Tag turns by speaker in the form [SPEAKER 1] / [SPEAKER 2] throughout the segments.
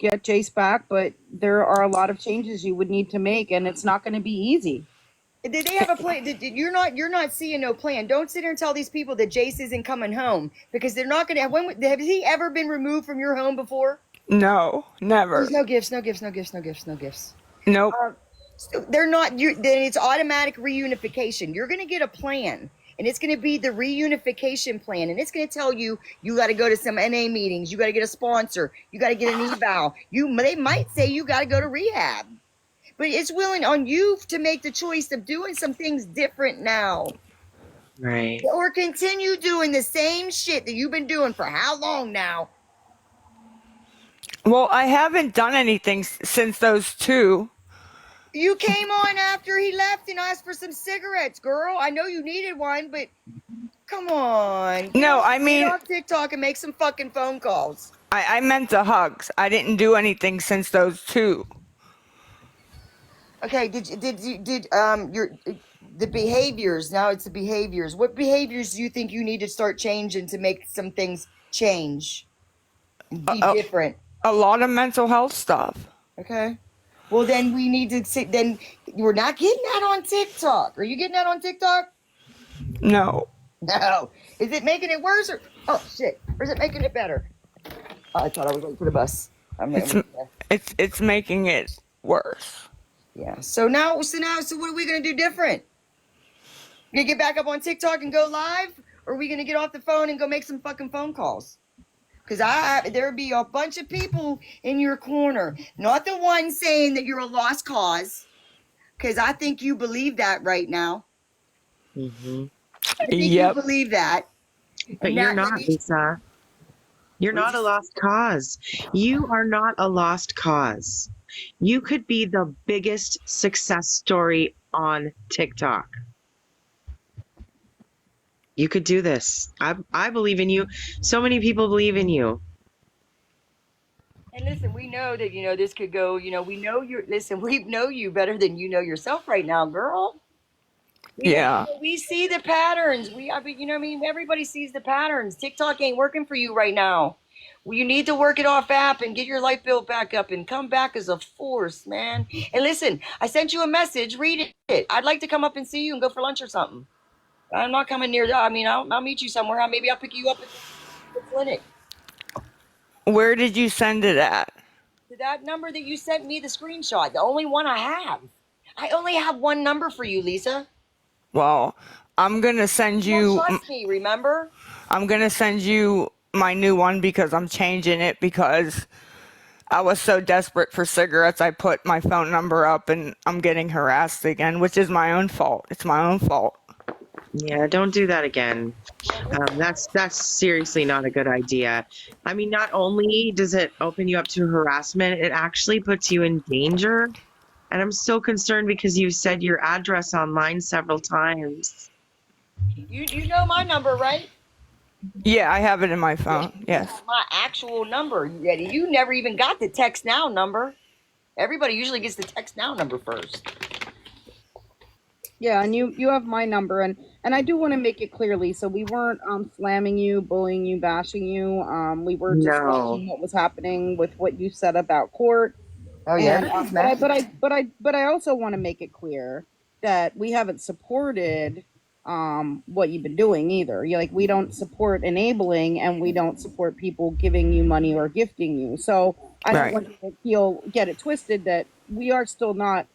[SPEAKER 1] get Jace back, but there are a lot of changes you would need to make, and it's not going to be easy.
[SPEAKER 2] Did they have a plan? You're not seeing no plan. Don't sit here and tell these people that Jace isn't coming home, because they're not going to. Have he ever been removed from your home before?
[SPEAKER 1] No, never.
[SPEAKER 2] There's no gifts, no gifts, no gifts, no gifts, no gifts.
[SPEAKER 1] Nope.
[SPEAKER 2] So they're not. Then it's automatic reunification. You're going to get a plan, and it's going to be the reunification plan, and it's going to tell you got to go to some NA meetings, you got to get a sponsor, you got to get an eval. They might say you got to go to rehab, but it's willing on you to make the choice of doing some things different now,
[SPEAKER 3] Right.
[SPEAKER 2] or continue doing the same shit that you've been doing for how long now.
[SPEAKER 1] Well, I haven't done anything since those two.
[SPEAKER 2] You came on after he left and asked for some cigarettes, girl. I know you needed one, but come on.
[SPEAKER 1] No, I mean,
[SPEAKER 2] get off TikTok and make some fucking phone calls.
[SPEAKER 1] I meant the hugs. I didn't do anything since those two.
[SPEAKER 2] Okay, the behaviors, now it's the behaviors. What behaviors do you think you need to start changing to make some things change and be different?
[SPEAKER 1] A lot of mental health stuff.
[SPEAKER 2] Okay. Well, then we need to sit. Then we're not getting that on TikTok. Are you getting that on TikTok?
[SPEAKER 1] No.
[SPEAKER 2] No. Is it making it worse or shit? Or is it making it better? Oh, I thought I was waiting for the bus.
[SPEAKER 1] It's making it worse.
[SPEAKER 2] Yeah. So what are we gonna do different? You gonna get back up on TikTok and go live, or are we gonna get off the phone and go make some fucking phone calls? Because there'll be a bunch of people in your corner. Not the ones saying that you're a lost cause. Because I think you believe that right now.
[SPEAKER 3] Mm-hmm.
[SPEAKER 2] I think you believe that.
[SPEAKER 3] But you're not, Lisa. You're not a lost cause. You are not a lost cause. You could be the biggest success story on TikTok. You could do this. I believe in you. So many people believe in you.
[SPEAKER 2] And listen, we know that, this could go, we know we know you better than you know yourself right now, girl. We see the patterns. Everybody sees the patterns. TikTok ain't working for you right now. Well, you need to work it off app and get your life built back up and come back as a force, man. And listen, I sent you a message. Read it. I'd like to come up and see you and go for lunch or something. I'm not coming near that. I mean, I'll meet you somewhere. Maybe I'll pick you up at the clinic.
[SPEAKER 1] Where did you send it at?
[SPEAKER 2] To that number that you sent me the screenshot. The only one I have. I only have one number for you, Lisa.
[SPEAKER 1] Well, I'm going to send you...
[SPEAKER 2] Don't trust me, remember?
[SPEAKER 1] I'm going to send you my new one because I'm changing it because I was so desperate for cigarettes. I put my phone number up and I'm getting harassed again, which is my own fault. It's my own fault.
[SPEAKER 3] Yeah, don't do that again. That's seriously not a good idea. I mean, not only does it open you up to harassment, it actually puts you in danger. And I'm so concerned because you've said your address online several times.
[SPEAKER 2] You know my number, right?
[SPEAKER 1] Yeah, I have it in my phone. Yes.
[SPEAKER 2] My actual number. You never even got the text now number. Everybody usually gets the text now number first.
[SPEAKER 1] Yeah, and you have my number, and I do want to make it clear, Lisa, we weren't slamming you, bullying you, bashing you. We were just watching what was happening with what you said about court.
[SPEAKER 2] Oh yeah,
[SPEAKER 1] and, but I also want to make it clear that we haven't supported what you've been doing either. We don't support enabling, and we don't support people giving you money or gifting you. So I don't want you to get it twisted that we are still not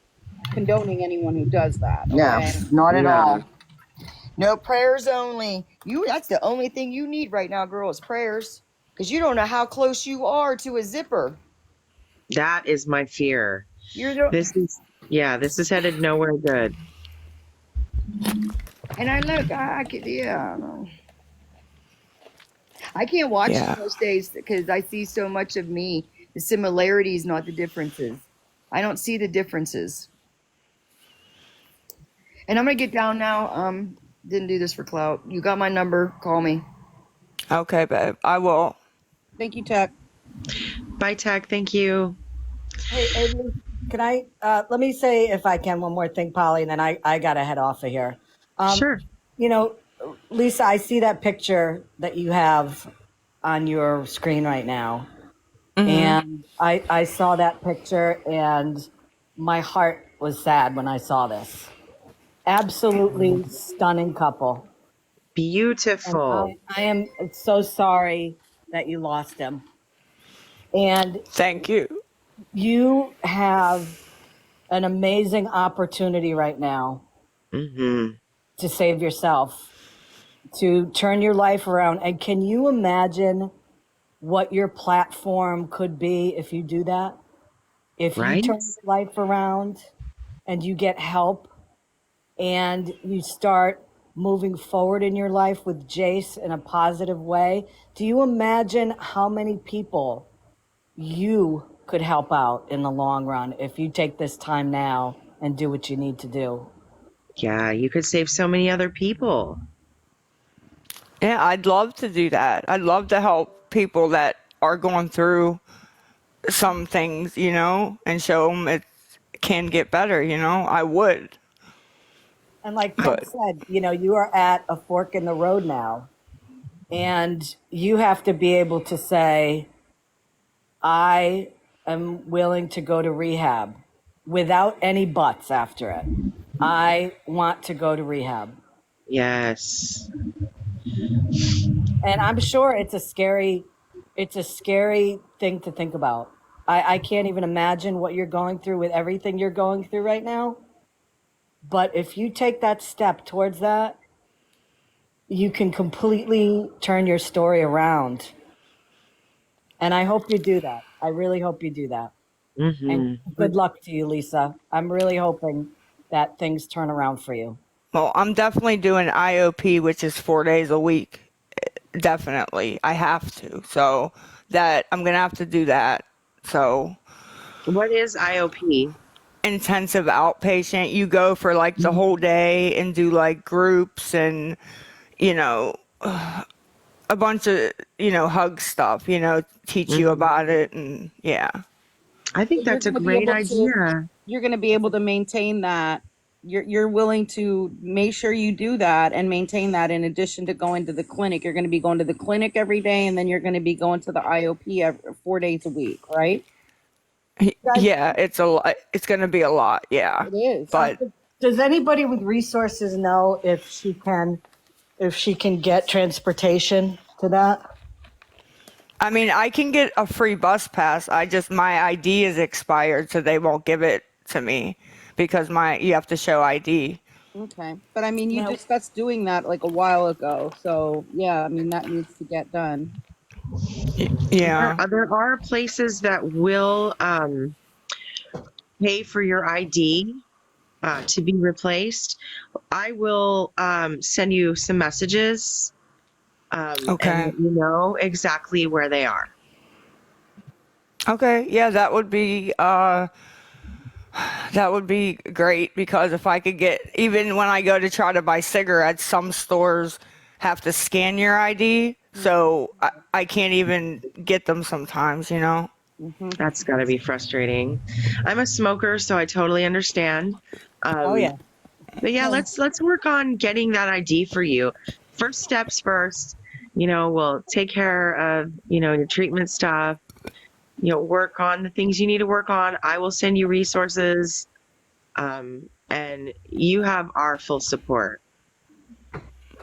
[SPEAKER 1] condoning anyone who does that. Okay?
[SPEAKER 2] No, not at all. No, prayers only. That's the only thing you need right now, girl, is prayers. Because you don't know how close you are to a zipper.
[SPEAKER 3] That is my fear. This is headed nowhere good.
[SPEAKER 2] And I can't watch you most days because I see so much of me. The similarities, not the differences. I don't see the differences. And I'm going to get down now. Didn't do this for clout. You got my number. Call me.
[SPEAKER 1] Okay, babe. I will. Thank you, Tech.
[SPEAKER 3] Bye, Tech. Thank you.
[SPEAKER 4] Hey, can I, let me say, if I can, one more thing, Polly, and then I got to head off of here.
[SPEAKER 3] Sure.
[SPEAKER 4] Lisa, I see that picture that you have on your screen right now. And I saw that picture and my heart was sad when I saw this. Absolutely stunning couple. And
[SPEAKER 3] Beautiful.
[SPEAKER 4] I am so sorry that you lost him. And
[SPEAKER 5] Thank you.
[SPEAKER 4] you have an amazing opportunity right now
[SPEAKER 3] Mm-hmm.
[SPEAKER 4] to save yourself, to turn your life around. And can you imagine what your platform could be if you do that? If you
[SPEAKER 3] Right?
[SPEAKER 4] turn your life around and you get help and you start moving forward in your life with Jace in a positive way, do you imagine how many people you could help out in the long run if you take this time now and do what you need to do?
[SPEAKER 3] Yeah, you could save so many other people.
[SPEAKER 5] Yeah, I'd love to do that. I'd love to help people that are going through some things, and show them it can get better, I would.
[SPEAKER 4] And like Ted
[SPEAKER 5] But
[SPEAKER 4] said, you are at a fork in the road now. And you have to be able to say, I am willing to go to rehab without any buts after it. I want to go to rehab.
[SPEAKER 3] Yes.
[SPEAKER 4] And I'm sure it's a scary thing to think about. I can't even imagine what you're going through with everything you're going through right now. But if you take that step towards that, you can completely turn your story around. And I hope you do that. I really hope you do that. And
[SPEAKER 3] Mm-hmm.
[SPEAKER 4] good luck to you, Lisa. I'm really hoping that things turn around for you.
[SPEAKER 5] well, I'm definitely doing IOP, which is 4 days a week. Definitely. I have to. So that I'm going to have to do that. So
[SPEAKER 3] What is IOP?
[SPEAKER 5] intensive outpatient, you go for like the whole day and do like groups and, you know, a bunch of, hug stuff, teach you
[SPEAKER 3] Mm-hmm.
[SPEAKER 5] about it. And yeah.
[SPEAKER 3] I
[SPEAKER 1] So
[SPEAKER 3] think
[SPEAKER 1] you're
[SPEAKER 3] that's a
[SPEAKER 1] going to be
[SPEAKER 3] great
[SPEAKER 1] able to
[SPEAKER 3] idea.
[SPEAKER 1] you're going to be able to maintain that. You're willing to make sure you do that and maintain that in addition to going to the clinic. You're going to be going to the clinic every day and then you're going to be going to the IOP 4 days a week, right?
[SPEAKER 4] Guys,
[SPEAKER 5] Yeah, it's a lot. It's going to be a lot. Yeah.
[SPEAKER 1] It is.
[SPEAKER 5] But
[SPEAKER 4] does anybody with resources know if she can get transportation to that?
[SPEAKER 5] I mean, I can get a free bus pass. My ID is expired, so they won't give it to me because you have to show ID.
[SPEAKER 1] Okay. But I mean, you
[SPEAKER 4] No.
[SPEAKER 1] discussed doing that like a while ago. So, yeah, I mean, that needs to get done.
[SPEAKER 5] Yeah.
[SPEAKER 3] There are places that will pay for your ID to be replaced. I will send you some messages and
[SPEAKER 5] Okay.
[SPEAKER 3] let you know exactly where they are.
[SPEAKER 5] Okay. Yeah, that would be great because if I could get, even when I go to try to buy cigarettes, some stores have to scan your ID. So I can't even get them sometimes.
[SPEAKER 1] Mm-hmm.
[SPEAKER 3] That's got to be frustrating. I'm a smoker, so I totally understand.
[SPEAKER 4] Oh
[SPEAKER 3] Um,
[SPEAKER 4] yeah.
[SPEAKER 3] but yeah, let's work on getting that ID for you. First steps first. We'll take care of your treatment stuff. Work on the things you need to work on. I will send you resources, and you have our full support.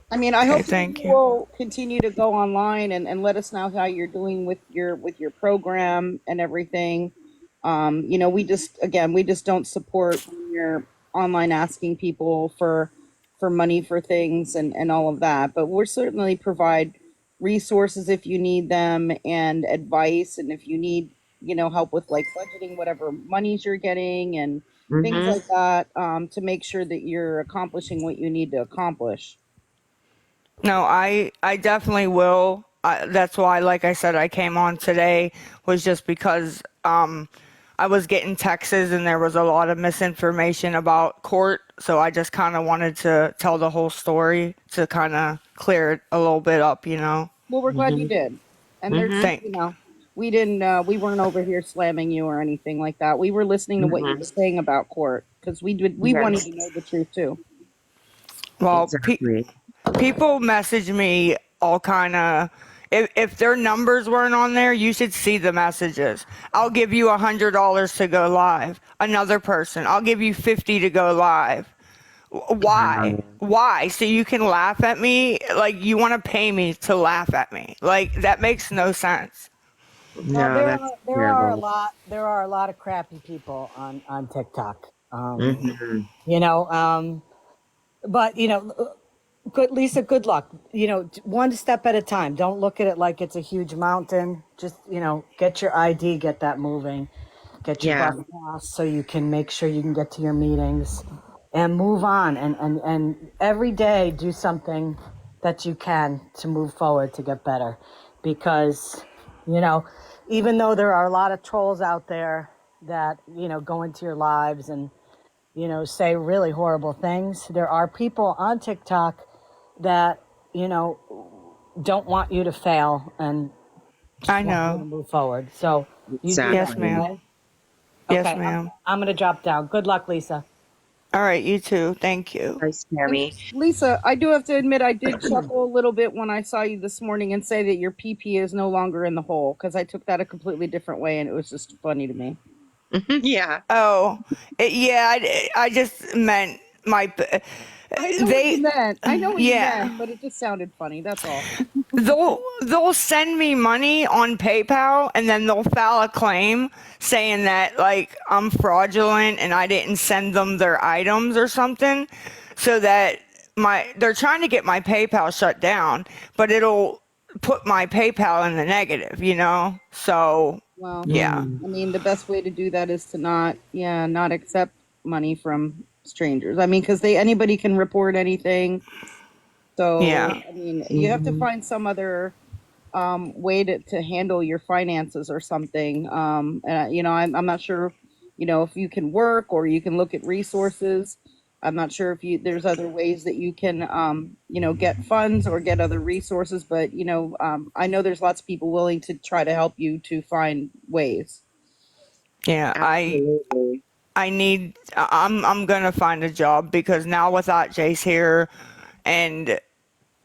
[SPEAKER 1] I mean, I
[SPEAKER 5] Okay.
[SPEAKER 1] hope that
[SPEAKER 5] Thank
[SPEAKER 1] you
[SPEAKER 5] you.
[SPEAKER 1] will continue to go online and let us know how you're doing with your program and everything. We just don't support when you're online asking people for money for things and all of that. But we'll certainly provide resources if you need them and advice and if you need, help with like budgeting whatever monies you're getting and things
[SPEAKER 3] Mm-hmm.
[SPEAKER 1] like that, to make sure that you're accomplishing what you need to accomplish.
[SPEAKER 5] No, I definitely will. That's why, like I said, I came on today was just because I was getting texts and there was a lot of misinformation about court. So I just kind of wanted to tell the whole story to kind of clear it a little bit up.
[SPEAKER 1] Well, we're glad you
[SPEAKER 3] Mm-hmm.
[SPEAKER 1] did. And there's,
[SPEAKER 3] Mm-hmm.
[SPEAKER 5] Thank.
[SPEAKER 1] we weren't over here slamming you or anything like that. We were listening to what you
[SPEAKER 3] Mm-hmm.
[SPEAKER 1] were saying about court because we wanted
[SPEAKER 3] Yes,
[SPEAKER 1] to know the truth too.
[SPEAKER 5] Well,
[SPEAKER 3] exactly.
[SPEAKER 5] people message me all kind of If their numbers weren't on there, you should see the messages. I'll give you $100 to go live. Another person, I'll give you 50 to go live. Why? Why? So you can laugh at me? Like, you want to pay me to laugh at me? Like, that makes no sense.
[SPEAKER 4] Well,
[SPEAKER 3] No, that's
[SPEAKER 4] there are
[SPEAKER 3] terrible.
[SPEAKER 4] there are a lot of crappy people on TikTok.
[SPEAKER 3] Hmm.
[SPEAKER 4] You know, but good, Lisa, good luck. One step at a time. Don't look at it like it's a huge mountain. Just, get your ID, get that moving, get your
[SPEAKER 3] Yeah,
[SPEAKER 4] bus pass so you can make sure you can get to your meetings and move on. And every day do something that you can to move forward to get better. Because, even though there are a lot of trolls out there that, go into your lives and, say really horrible things, there are people on TikTok that don't want you to fail and
[SPEAKER 5] I
[SPEAKER 4] just want you to
[SPEAKER 5] know.
[SPEAKER 4] move forward. So you do that,
[SPEAKER 5] Yes,
[SPEAKER 3] exactly.
[SPEAKER 5] ma'am.
[SPEAKER 4] okay?
[SPEAKER 5] Yes,
[SPEAKER 4] Okay,
[SPEAKER 5] ma'am.
[SPEAKER 4] I'm gonna drop down. Good luck, Lisa.
[SPEAKER 5] All right, you too. Thank you.
[SPEAKER 3] Nice,
[SPEAKER 1] And
[SPEAKER 3] Tammy.
[SPEAKER 1] Lisa, I do have to admit, I did chuckle a little bit when I saw you this morning and say that your PP is no longer in the hole because I took that a completely different way and it was just funny to me.
[SPEAKER 3] Yeah,
[SPEAKER 5] Oh, yeah, I just meant my,
[SPEAKER 1] I know what you
[SPEAKER 5] they,
[SPEAKER 1] meant. I know what you
[SPEAKER 5] yeah.
[SPEAKER 1] meant, but it just sounded funny. That's all.
[SPEAKER 5] They'll send me money on PayPal and then they'll file a claim saying that like I'm fraudulent and I didn't send them their items or something, so that they're trying to get my PayPal shut down, but it'll put my PayPal in the negative, So,
[SPEAKER 1] Well,
[SPEAKER 5] yeah.
[SPEAKER 3] mm,
[SPEAKER 1] I mean, the best way to do that is to not accept money from strangers. I mean, because anybody can report anything. So,
[SPEAKER 5] Yeah.
[SPEAKER 1] I mean, you have to
[SPEAKER 3] mhm.
[SPEAKER 1] find some other way to handle your finances or something. I'm not sure, if you can work or you can look at resources. I'm not sure if there's other ways that you can, get funds or get other resources, but, I know there's lots of people willing to try to help you to find ways.
[SPEAKER 5] Yeah,
[SPEAKER 3] Absolutely.
[SPEAKER 5] I'm gonna find a job because now without Jace here and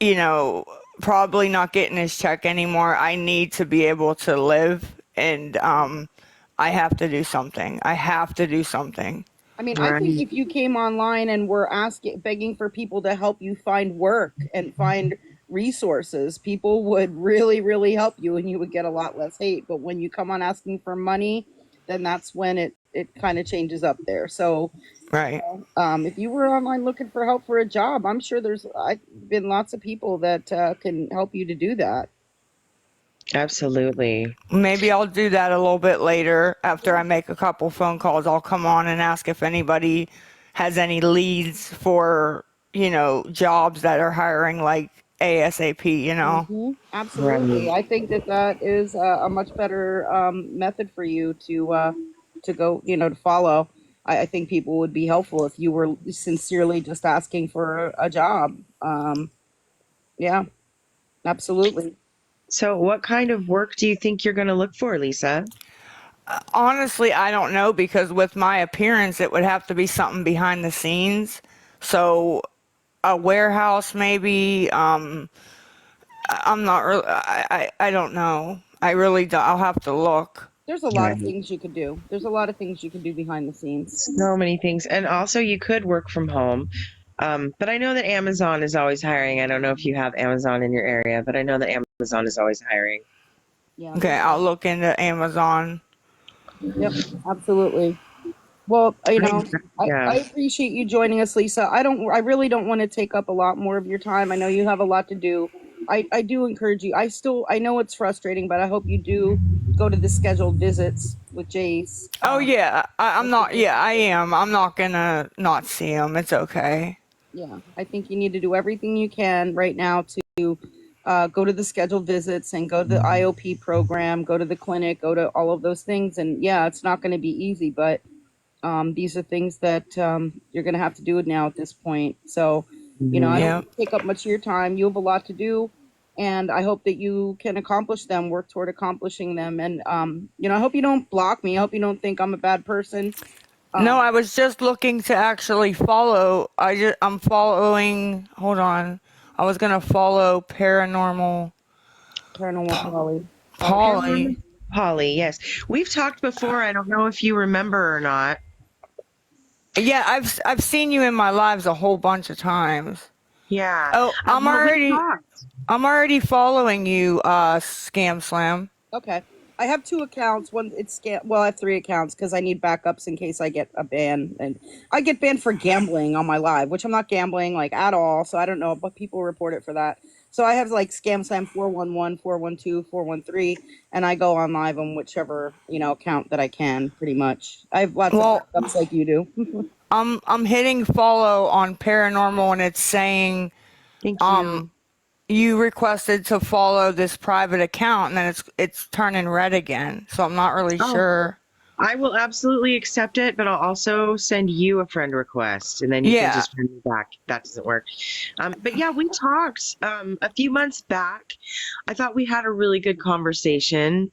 [SPEAKER 5] you know, probably not getting his check anymore. I need to be able to live, and I have to do something. I have to do something.
[SPEAKER 1] I mean, I think
[SPEAKER 3] Right.
[SPEAKER 1] if you came online and were begging for people to help you find work and find resources, people would really, really help you and you would get a lot less hate. But when you come on asking for money, then that's when it kind of changes up there. So,
[SPEAKER 5] Right.
[SPEAKER 1] if you were online looking for help for a job, I'm sure I've been lots of people that can help you to do that.
[SPEAKER 3] Absolutely.
[SPEAKER 5] Maybe I'll do that a little bit later after I make a couple phone calls. I'll come on and ask if anybody has any leads for, jobs that are hiring like ASAP.
[SPEAKER 1] Absolutely.
[SPEAKER 3] Right.
[SPEAKER 1] I think that is a much better method for you to go, to follow. I think people would be helpful if you were sincerely just asking for a job. Yeah, absolutely.
[SPEAKER 3] So, what kind of work do you think you're going to look for, Lisa?
[SPEAKER 5] Honestly, I don't know because with my appearance, it would have to be something behind the scenes. So a warehouse, maybe. I'm not really. I don't know. I really don't. I'll have to look.
[SPEAKER 1] There's a lot of
[SPEAKER 3] Right.
[SPEAKER 1] things you could do. There's a lot of things you can do behind the scenes.
[SPEAKER 3] So many things. And also, you could work from home. But I know that Amazon is always hiring. I don't know if you have Amazon in your area, but I know that Amazon is always hiring.
[SPEAKER 1] Yeah,
[SPEAKER 5] Okay, I'll look into Amazon.
[SPEAKER 1] yep, absolutely. Well,
[SPEAKER 3] Yeah.
[SPEAKER 1] I appreciate you joining us, Lisa. I really don't want to take up a lot more of your time. I know you have a lot to do. I do encourage you. I know it's frustrating, but I hope you do go to the scheduled visits with Jace.
[SPEAKER 5] Oh yeah, I'm
[SPEAKER 1] That's a
[SPEAKER 5] not.
[SPEAKER 1] good
[SPEAKER 5] Yeah, I
[SPEAKER 1] thing.
[SPEAKER 5] am. I'm not gonna not see him. It's okay.
[SPEAKER 1] Yeah, I think you need to do everything you can right now to go to the scheduled visits and go to the IOP program, go to the clinic, go to all of those things. And yeah, it's not going to be easy, but these are things that you're going to have to do it now at this point. So, I
[SPEAKER 3] Mhm.
[SPEAKER 1] don't
[SPEAKER 5] Yeah.
[SPEAKER 1] want to take up much of your time. You have a lot to do, and I hope that you can accomplish them, work toward accomplishing them. And, I hope you don't block me. I hope you don't think I'm a bad person.
[SPEAKER 5] No,
[SPEAKER 1] Um,
[SPEAKER 5] I was just looking to actually follow. I'm following. Hold on. I was gonna follow paranormal.
[SPEAKER 1] Paranormal Polly.
[SPEAKER 5] Polly.
[SPEAKER 3] Polly, yes. We've talked before. I don't know if you remember or not.
[SPEAKER 5] Yeah, I've seen you in my lives a whole bunch of times.
[SPEAKER 3] Yeah.
[SPEAKER 5] Oh,
[SPEAKER 3] Well, we've talked.
[SPEAKER 5] I'm already following you, Scam Slam.
[SPEAKER 1] Okay. I have 2 accounts. One, it's scam. Well, I have 3 accounts because I need backups in case I get a ban. And I get banned for gambling on my live, which I'm not gambling like at all. So I don't know, but people report it for that. So I have like Scam Slam 411, 412, 413, and I go on live on whichever account that I can. Pretty much, I have lots of
[SPEAKER 5] Well,
[SPEAKER 1] backups like you do.
[SPEAKER 5] I'm hitting follow on Paranormal, and it's saying
[SPEAKER 3] Thank you.
[SPEAKER 5] you requested to follow this private account, and then it's turning red again. So I'm not really
[SPEAKER 3] Oh,
[SPEAKER 5] sure.
[SPEAKER 3] I will absolutely accept it, but I'll also send you a friend request, and then you can
[SPEAKER 5] Yeah.
[SPEAKER 3] just friend me back. That doesn't work. But yeah, we talked a few months back. I thought we had a really good conversation.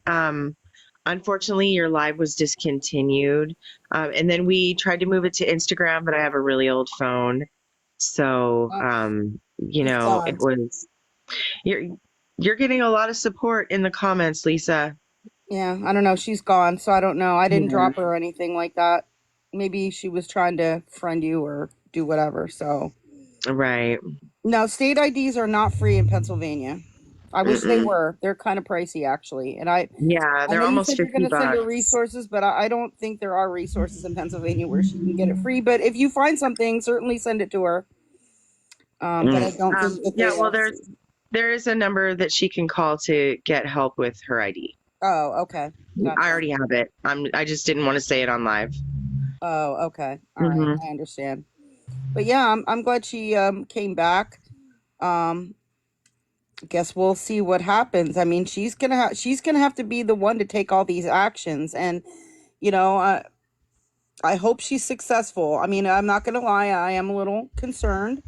[SPEAKER 3] Unfortunately, your live was discontinued, and then we tried to move it to Instagram, but I have a really old phone, so
[SPEAKER 1] It's
[SPEAKER 3] it
[SPEAKER 1] gone.
[SPEAKER 3] was you're you're getting a lot of support in the comments, Lisa.
[SPEAKER 1] Yeah, I don't know. She's gone, so I don't know. I didn't
[SPEAKER 3] Yeah.
[SPEAKER 1] drop her or anything like that. Maybe she was trying to friend you or do whatever. So,
[SPEAKER 3] Right.
[SPEAKER 1] no, state IDs are not free in Pennsylvania. I wish they
[SPEAKER 3] Mm-mm.
[SPEAKER 1] were. They're kind of pricey, actually. And I
[SPEAKER 3] Yeah, they're
[SPEAKER 1] know you
[SPEAKER 3] almost
[SPEAKER 1] said you're
[SPEAKER 3] 50
[SPEAKER 1] going to send her
[SPEAKER 3] bucks.
[SPEAKER 1] resources, but I don't think there are resources in Pennsylvania where she can get it free. But if you find something, certainly send it to her. But I don't think that
[SPEAKER 3] Yeah,
[SPEAKER 1] they
[SPEAKER 3] well,
[SPEAKER 1] are free.
[SPEAKER 3] there is a number that she can call to get help with her ID.
[SPEAKER 1] Oh, okay.
[SPEAKER 3] I
[SPEAKER 1] Gotcha.
[SPEAKER 3] already have it. I just didn't want to say it on live.
[SPEAKER 1] Oh, okay. All right.
[SPEAKER 3] Hmm.
[SPEAKER 1] I understand. But yeah, I'm glad she came back. Um, guess we'll see what happens. I mean, she's gonna have to be the one to take all these actions, and you know, I hope she's successful. I mean, I'm not gonna lie, I am a little concerned,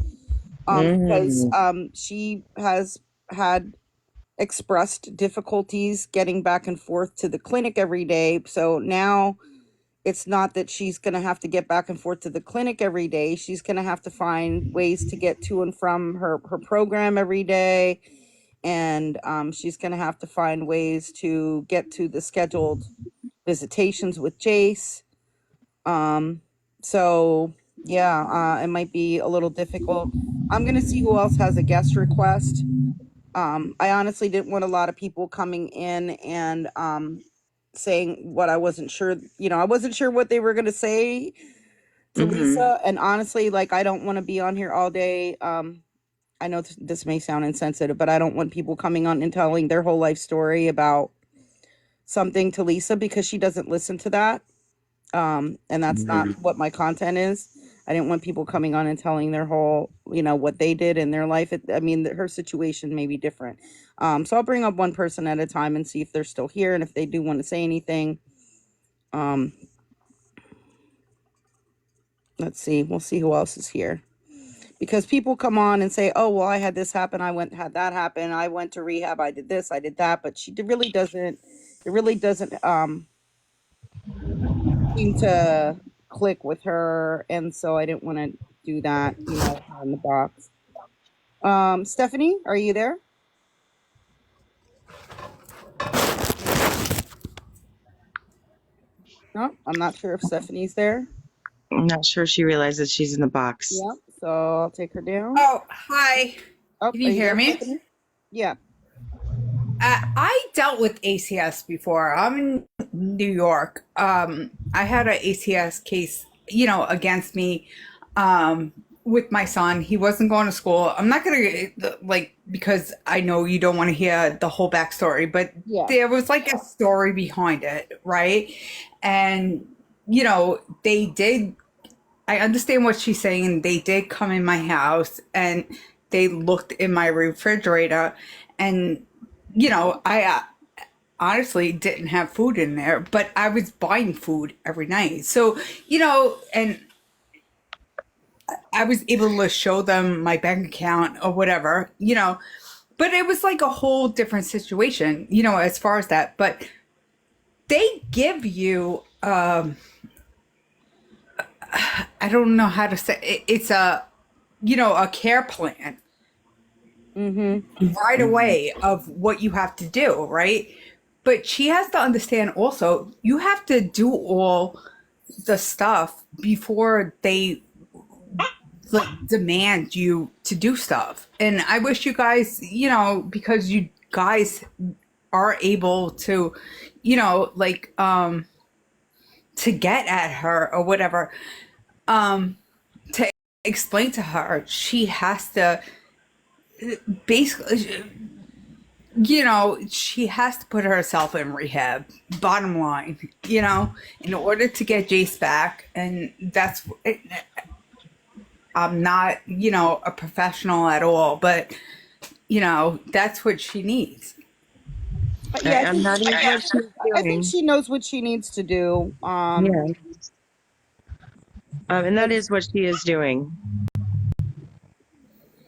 [SPEAKER 1] because
[SPEAKER 3] Hmm.
[SPEAKER 1] she has had expressed difficulties getting back and forth to the clinic every day. So now it's not that she's going to have to get back and forth to the clinic every day. She's going to have to find ways to get to and from her program every day. And she's going to have to find ways to get to the scheduled visitations with Jace. Um, so, yeah, it might be a little difficult. I'm going to see who else has a guest request. I honestly didn't want a lot of people coming in and saying what I wasn't sure. I wasn't sure what they were going to say to
[SPEAKER 3] Hmm.
[SPEAKER 1] Lisa. And honestly, like, I don't want to be on here all day. I know this may sound insensitive, but I don't want people coming on and telling their whole life story about something to Lisa, because she doesn't listen to that. And that's not
[SPEAKER 3] Hmm.
[SPEAKER 1] what my content is. I didn't want people coming on and telling their whole, what they did in their life. I mean, her situation may be different. So I'll bring up one person at a time and see if they're still here and if they do want to say anything. Um, let's see. We'll see who else is here. Because people come on and say, "Oh, well, I had this happen. Had that happen. I went to rehab. I did this. I did that." But really doesn't. It really doesn't seem to click with her, and so I didn't want to do that. With her in the box. Stephanie, are you there? No, I'm not sure if Stephanie's there.
[SPEAKER 3] I'm not sure she realizes she's in the box.
[SPEAKER 1] Yeah, so I'll take her down.
[SPEAKER 6] Oh, hi.
[SPEAKER 1] Oh,
[SPEAKER 6] Can
[SPEAKER 1] are
[SPEAKER 6] you
[SPEAKER 1] you
[SPEAKER 6] hear
[SPEAKER 1] there,
[SPEAKER 6] me?
[SPEAKER 1] Stephanie? Yeah.
[SPEAKER 6] I dealt with ACS before. I'm in New York. I had an ACS case, against me with my son. He wasn't going to school. I'm not going to, because I know you don't want to hear the whole backstory, but
[SPEAKER 1] Yeah.
[SPEAKER 6] there was like a story behind it, right? And, they did. I understand what she's saying. They did come in my house and they looked in my refrigerator, and I honestly didn't have food in there, but I was buying food every night. So, and I was able to show them my bank account or whatever, but it was like a whole different situation, as far as that. But they give you, I don't know how to say it, it's a, a care plan. right away of what you have to do, right? But she has to understand also you have to do all the stuff before they like demand you to do stuff. And I wish you guys, because you guys are able to, like to get at her or whatever, to explain to her she has to basically, she has to put herself in rehab, bottom line, in order to get Jace back. And that's, I'm not, a professional at all, but, that's what she needs.
[SPEAKER 1] Yeah,
[SPEAKER 3] I'm not even what she's
[SPEAKER 1] I think
[SPEAKER 3] doing.
[SPEAKER 1] she knows what she needs to do.
[SPEAKER 3] Yeah. And that is what she is doing.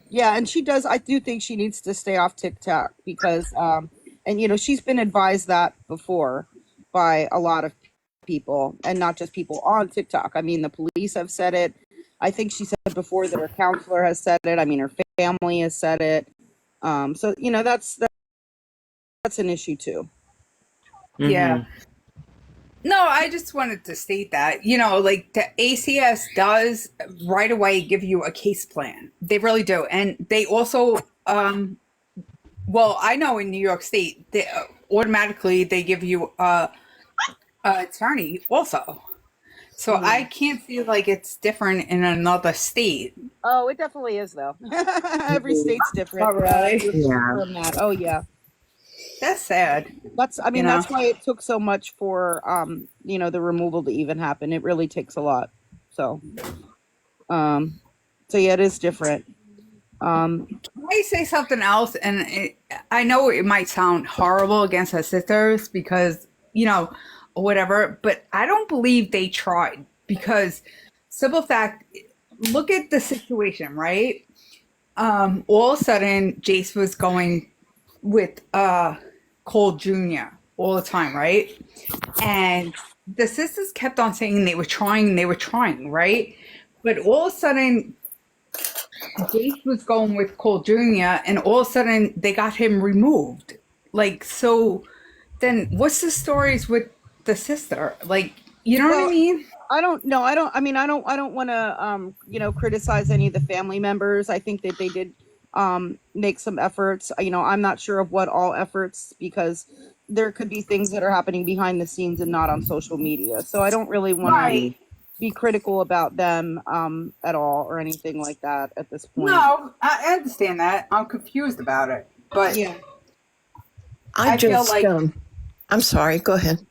[SPEAKER 1] Yeah, and she does. I do think she needs to stay off TikTok because, and she's been advised that before by a lot of people, and not just people on TikTok. I mean, the police have said it. I think she said before that her counselor has said it. I mean, her family has said it. So that's an issue too.
[SPEAKER 6] Yeah.
[SPEAKER 3] Mhm.
[SPEAKER 6] No, I just wanted to state that, like the ACS does right away give you a case plan. They really do. And they also, well, I know in New York State, they automatically they give you a attorney also. So I can't feel like it's different in another state.
[SPEAKER 1] Oh, it definitely is though. Every state's different.
[SPEAKER 6] Oh, really?
[SPEAKER 3] Yeah.
[SPEAKER 1] From that. Oh yeah.
[SPEAKER 6] That's sad.
[SPEAKER 1] I mean, that's why it took so much for the removal to even happen. It really takes a lot. So yeah, it is different.
[SPEAKER 6] Can I say something else? And I know it might sound horrible against her sisters because, whatever, but I don't believe they tried because simple fact, look at the situation, right? All of a sudden, Jace was going with Cole Jr. all the time, right? And the sisters kept on saying they were trying, right? But all of a sudden, Jace was going with Cole Jr. and all of a sudden they got him removed. Like, so then what's the stories with the sister? Like, you know what I mean?
[SPEAKER 1] I don't know. I don't want to criticize any of the family members. I think that they did make some efforts. I'm not sure of what all efforts because there could be things that are happening behind the scenes and not on social media. So I don't really want to be critical about them at all or anything like that at this point.
[SPEAKER 6] No, I understand that. I'm confused about it. But
[SPEAKER 1] yeah.
[SPEAKER 6] I feel like
[SPEAKER 7] I'm sorry, go ahead.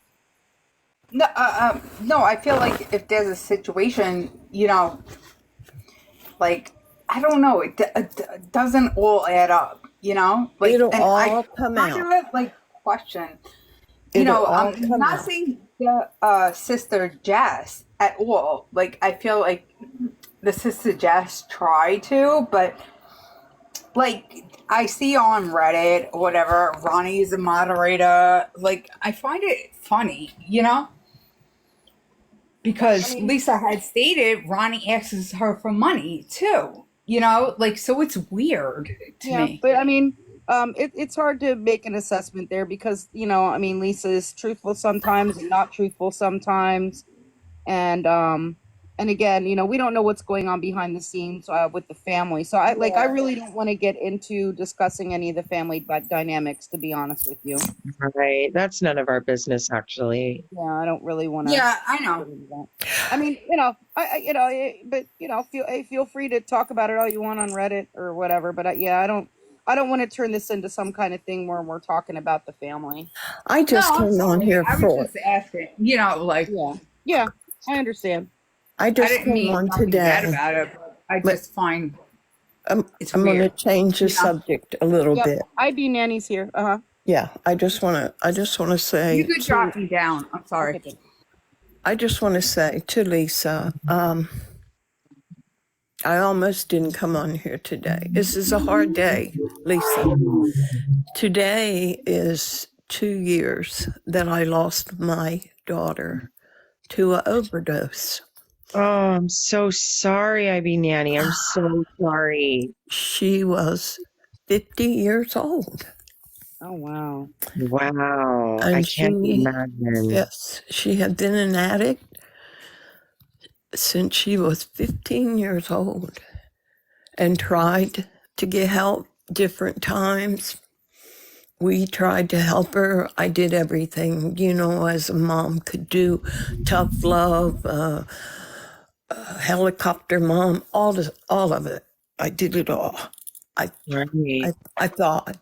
[SPEAKER 6] no, I feel like if there's a situation, like I don't know, it doesn't all add up, Like
[SPEAKER 7] It'll
[SPEAKER 6] and
[SPEAKER 7] all come
[SPEAKER 6] kind
[SPEAKER 7] out.
[SPEAKER 6] of like question,
[SPEAKER 7] It'll all
[SPEAKER 6] I'm
[SPEAKER 7] come
[SPEAKER 6] not
[SPEAKER 7] out.
[SPEAKER 6] saying the sister Jess at all. Like I feel like the sister Jess tried to, but like I see on Reddit or whatever, Ronnie's a moderator. Like I find it funny, because Lisa had stated Ronnie asks her for money too. Like so it's weird to me.
[SPEAKER 1] But I mean, it's hard to make an assessment there because Lisa is truthful sometimes and not truthful sometimes, and again, we don't know what's going on behind the scenes with the family. So I really don't want to get into discussing any of the family dynamics, to be honest with you.
[SPEAKER 3] Right. That's none of our business, actually.
[SPEAKER 1] Yeah, I don't really want to.
[SPEAKER 6] Yeah, I know.
[SPEAKER 1] I mean, feel free to talk about it all you want on Reddit or whatever. But I don't want to turn this into some kind of thing where we're talking about the family.
[SPEAKER 7] I just
[SPEAKER 6] No, I'm
[SPEAKER 7] came on
[SPEAKER 6] sorry.
[SPEAKER 7] here
[SPEAKER 6] I
[SPEAKER 7] for
[SPEAKER 6] was just asking, like
[SPEAKER 1] Yeah, I understand.
[SPEAKER 7] I
[SPEAKER 6] I
[SPEAKER 7] just
[SPEAKER 6] didn't
[SPEAKER 7] came
[SPEAKER 6] mean
[SPEAKER 7] on
[SPEAKER 6] nothing bad
[SPEAKER 7] today.
[SPEAKER 6] about it, but I just find it's
[SPEAKER 7] I'm going to
[SPEAKER 6] weird.
[SPEAKER 7] change the subject a little
[SPEAKER 1] Yep,
[SPEAKER 7] bit.
[SPEAKER 1] IB Nanny's here.
[SPEAKER 7] Yeah, I just want to say
[SPEAKER 6] You could drop me down. I'm sorry.
[SPEAKER 1] Okay.
[SPEAKER 7] I just want to say to Lisa, I almost didn't come on here today. This is a hard day, Lisa. Today is 2 years that I lost my daughter to an overdose.
[SPEAKER 3] Oh, I'm so sorry, IB Nanny. I'm so sorry.
[SPEAKER 7] She was 50 years old.
[SPEAKER 1] Oh wow.
[SPEAKER 3] Wow.
[SPEAKER 7] And
[SPEAKER 3] I can't imagine.
[SPEAKER 7] yes, she had been an addict since she was 15 years old and tried to get help different times. We tried to help her. I did everything, as a mom could do. Tough love, helicopter mom, all of it. I did it all.
[SPEAKER 3] Right.
[SPEAKER 7] I thought,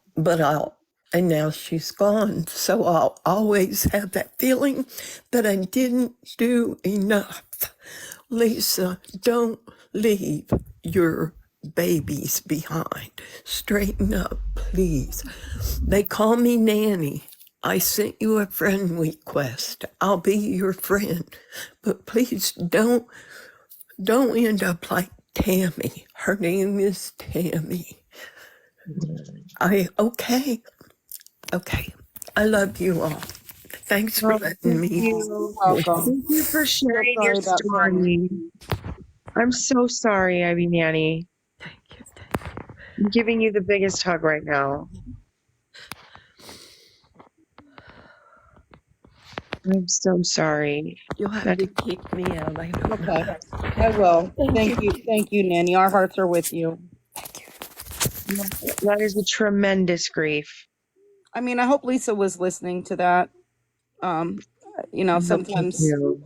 [SPEAKER 7] and now she's gone. So I'll always have that feeling that I didn't do enough. Lisa, don't leave your babies behind. Straighten up, please. They call me Nanny. I sent you a friend request. I'll be your friend. But please don't end up like Tammy. Her name is Tammy. Okay. I love you all. Thanks for letting me.
[SPEAKER 1] Welcome.
[SPEAKER 3] Thank you for sharing
[SPEAKER 1] Sorry
[SPEAKER 3] your
[SPEAKER 1] about Tammy.
[SPEAKER 3] story. I'm so sorry, Ivy Nanny.
[SPEAKER 7] Thank you.
[SPEAKER 3] I'm giving you the biggest hug right now. I'm so sorry.
[SPEAKER 7] You'll have to kick me out. I don't
[SPEAKER 1] Okay.
[SPEAKER 7] know.
[SPEAKER 1] I will.
[SPEAKER 7] Thank
[SPEAKER 1] Thank you, Nanny. Our hearts are with you.
[SPEAKER 3] That is a tremendous grief.
[SPEAKER 1] I mean, I hope Lisa was listening to that. Sometimes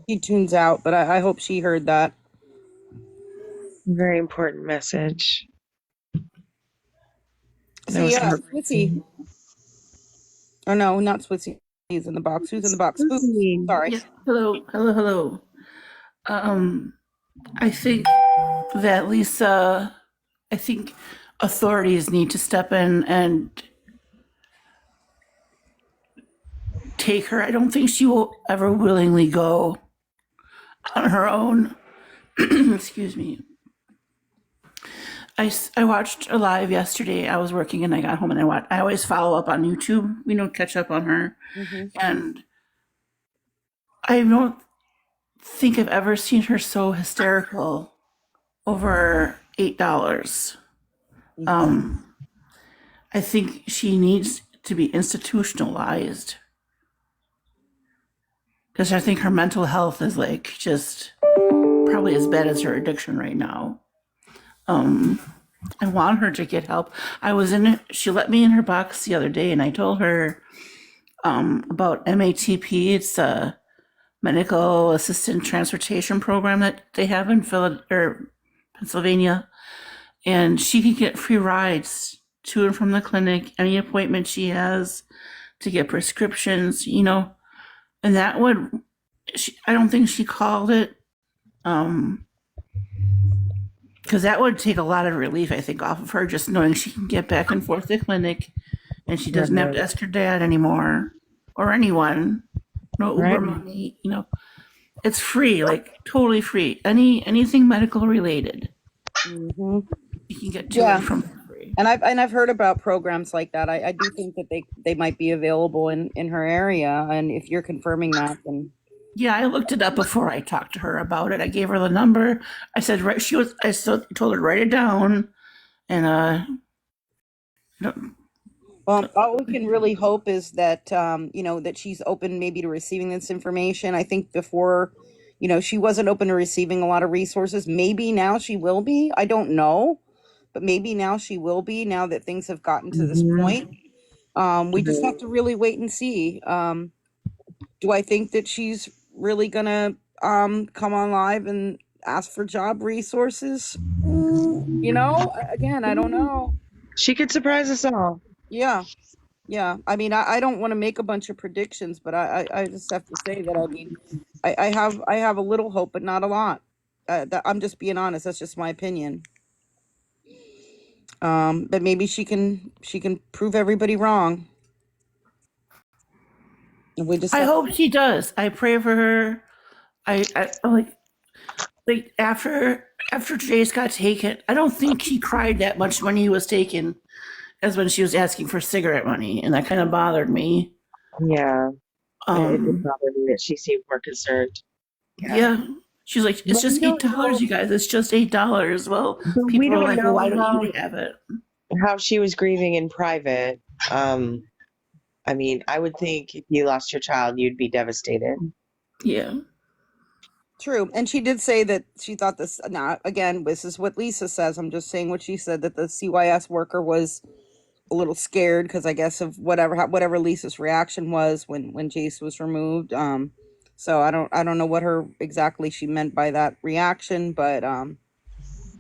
[SPEAKER 1] she tunes out, but I hope she heard that.
[SPEAKER 3] Very important message.
[SPEAKER 1] So yeah, Swissy. Or no, not Swissy. He's in the box. Who's in the box? Oops, sorry.
[SPEAKER 8] Yeah. Hello. I think that Lisa, I think authorities need to step in and take her. I don't think she will ever willingly go on her own. Excuse me. I watched a live yesterday. I was working and I got home and I always follow up on YouTube, catch up on her.
[SPEAKER 1] Mm-hmm.
[SPEAKER 8] And I don't think I've ever seen her so hysterical over $8. I think she needs to be institutionalized because I think her mental health is just probably as bad as her addiction right now. I want her to get help. She let me in her box the other day and I told her about MATP. It's a medical assistant transportation program that they have in Pennsylvania. And she can get free rides to and from the clinic, any appointment she has to get prescriptions, and that I don't think she called it, because that would take a lot of relief, I think, off of her, just knowing she can get back and forth to clinic and she doesn't have to ask her dad anymore or anyone. No Uber money, it's free, totally free. Anything medical related.
[SPEAKER 1] Mm-hmm.
[SPEAKER 8] You can get to it from free.
[SPEAKER 1] And I've heard about programs like that. I do think that they might be available in her area. And if you're confirming that, then
[SPEAKER 8] yeah, I looked it up before I talked to her about it. I gave her the number. I said, right. I still told her to write it down. And
[SPEAKER 1] all we can really hope is that that she's open maybe to receiving this information. I think before, she wasn't open to receiving a lot of resources. Maybe now she will be. I don't know, but maybe now she will be. Now that things have gotten to this point, we just have to really wait and see. Do I think that she's really gonna come on live and ask for job resources? Again, I don't know.
[SPEAKER 3] She could surprise us all.
[SPEAKER 1] Yeah. I mean, I don't want to make a bunch of predictions, but I just have to say that I have a little hope, but not a lot. I'm just being honest. That's just my opinion. But maybe she can prove everybody wrong.
[SPEAKER 8] I hope she does. I pray for her. I like after Jace got taken, I don't think she cried that much when he was taken as when she was asking for cigarette money, and that kind of bothered me.
[SPEAKER 3] Yeah. It did bother me that she seemed more concerned.
[SPEAKER 8] Yeah. She's like, it's just $8, you guys. It's just $8. Well, people are like, well, why don't you have it?
[SPEAKER 3] how she was grieving in private. I mean, I would think if you lost your child, you'd be devastated.
[SPEAKER 8] Yeah.
[SPEAKER 1] True. And she did say that she thought this, now, again, this is what Lisa says. I'm just saying what she said, that the CYS worker was a little scared because I guess of whatever Lisa's reaction was when Jace was removed. So I don't know what her exactly she meant by that reaction, but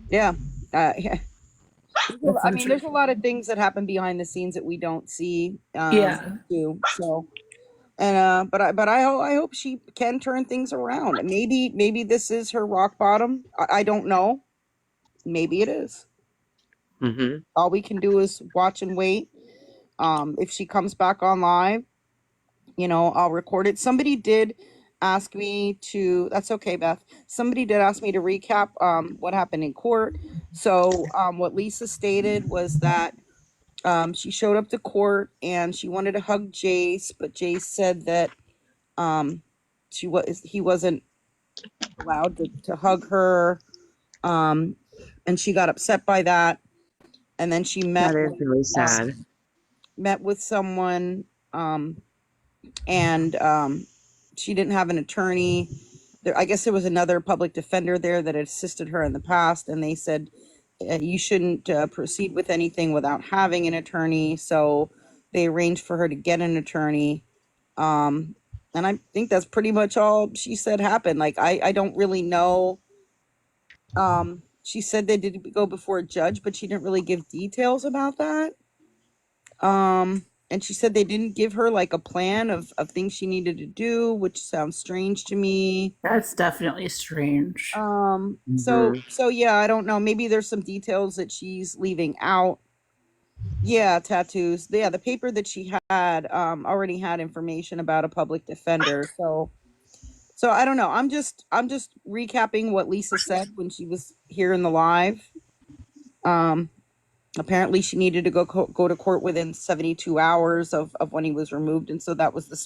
[SPEAKER 1] yeah. Yeah.
[SPEAKER 8] That's
[SPEAKER 1] I mean, there's a
[SPEAKER 8] interesting.
[SPEAKER 1] lot of things that happen behind the scenes that we don't see.
[SPEAKER 8] Yeah.
[SPEAKER 1] Too. So, and I hope she can turn things around. Maybe this is her rock bottom. I don't know. Maybe it is.
[SPEAKER 3] Mm-hmm.
[SPEAKER 1] All we can do is watch and wait. If she comes back on live, I'll record it. Somebody did ask me to. That's okay, Beth. Somebody did ask me to recap what happened in court. So what Lisa stated was that she showed up to court and she wanted to hug Jace, but Jace said that he wasn't allowed to hug her, and she got upset by that. And then she
[SPEAKER 3] That is really sad.
[SPEAKER 1] met with someone, and she didn't have an attorney. I guess there was another public defender there that had assisted her in the past, and they said you shouldn't proceed with anything without having an attorney. So they arranged for her to get an attorney. And I think that's pretty much all she said happened. Like, I don't really know. She said they did go before a judge, but she didn't really give details about that. And she said they didn't give her like a plan of things she needed to do, which sounds strange to me.
[SPEAKER 8] That's definitely strange.
[SPEAKER 1] So yeah, I don't know. Maybe there's some details that she's leaving out. Yeah, tattoos. Yeah, the paper that she had already had information about a public defender. So I don't know. I'm just recapping what Lisa said when she was here in the live. Apparently she needed to go to court within 72 hours of when he was removed, and so that was this